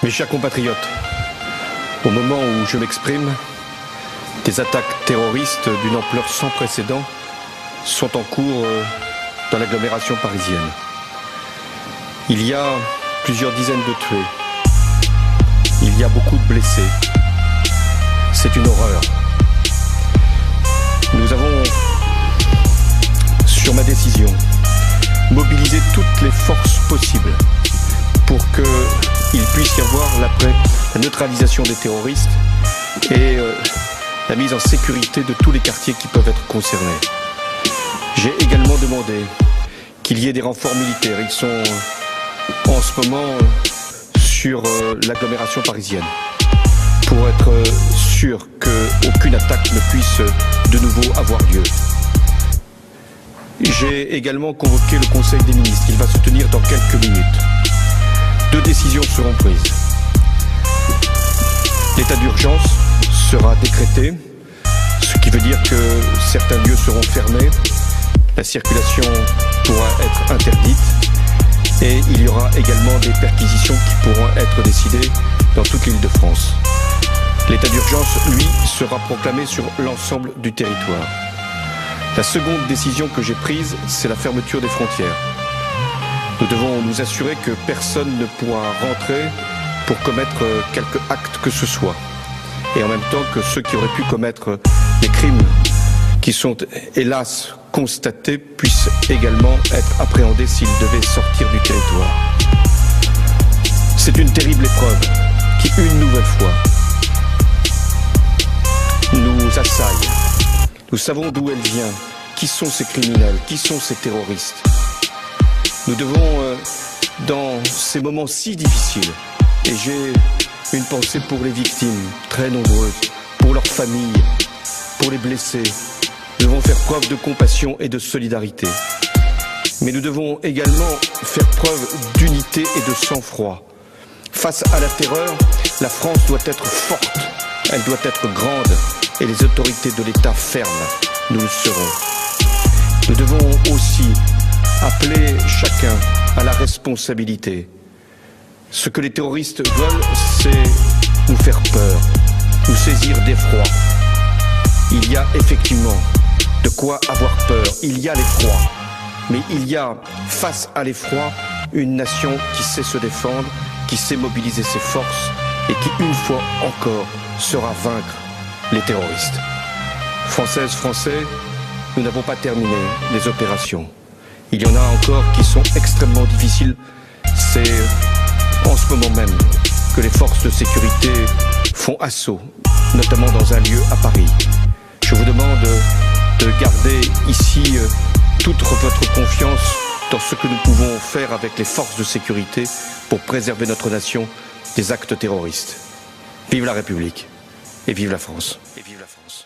Mes chers compatriotes, au moment où je m'exprime, des attaques terroristes d'une ampleur sans précédent sont en cours dans l'agglomération parisienne. Il y a plusieurs dizaines de tués. Il y a beaucoup de blessés. C'est une horreur. Nous avons, sur ma décision, mobilisé toutes les forces possibles pour qu'il puisse y avoir la neutralisation des terroristes et la mise en sécurité de tous les quartiers qui peuvent être concernés. J'ai également demandé qu'il y ait des renforts militaires. Ils sont en ce moment sur l'agglomération parisienne pour être sûr qu'aucune attaque ne puisse de nouveau avoir lieu. J'ai également convoqué le Conseil des ministres. Il va se tenir dans quelques minutes. 2 décisions seront prises. L'état d'urgence sera décrété, ce qui veut dire que certains lieux seront fermés, la circulation pourra être interdite et il y aura également des perquisitions qui pourront être décidées dans toute l'Île-de-France. L'état d'urgence, lui, sera proclamé sur l'ensemble du territoire. La seconde décision que j'ai prise, c'est la fermeture des frontières. Nous devons nous assurer que personne ne pourra rentrer pour commettre quelque acte que ce soit. Et en même temps que ceux qui auraient pu commettre des crimes qui sont hélas constatés puissent également être appréhendés s'ils devaient sortir du territoire. C'est une terrible épreuve qui, une nouvelle fois, nous assaille. Nous savons d'où elle vient, qui sont ces criminels, qui sont ces terroristes. Nous devons, dans ces moments si difficiles, et j'ai une pensée pour les victimes, très nombreuses, pour leurs familles, pour les blessés, nous devons faire preuve de compassion et de solidarité. Mais nous devons également faire preuve d'unité et de sang-froid. Face à la terreur, la France doit être forte, elle doit être grande, et les autorités de l'État fermes, nous le serons. Nous devons aussi appeler chacun à la responsabilité. Ce que les terroristes veulent, c'est nous faire peur, nous saisir d'effroi. Il y a effectivement de quoi avoir peur, il y a l'effroi. Mais il y a, face à l'effroi, une nation qui sait se défendre, qui sait mobiliser ses forces et qui, une fois encore, saura vaincre les terroristes. Françaises, Français, nous n'avons pas terminé les opérations. Il y en a encore qui sont extrêmement difficiles. C'est en ce moment même que les forces de sécurité font assaut, notamment dans un lieu à Paris. Je vous demande de garder ici toute votre confiance dans ce que nous pouvons faire avec les forces de sécurité pour préserver notre nation des actes terroristes. Vive la République et vive la France. Et vive la France.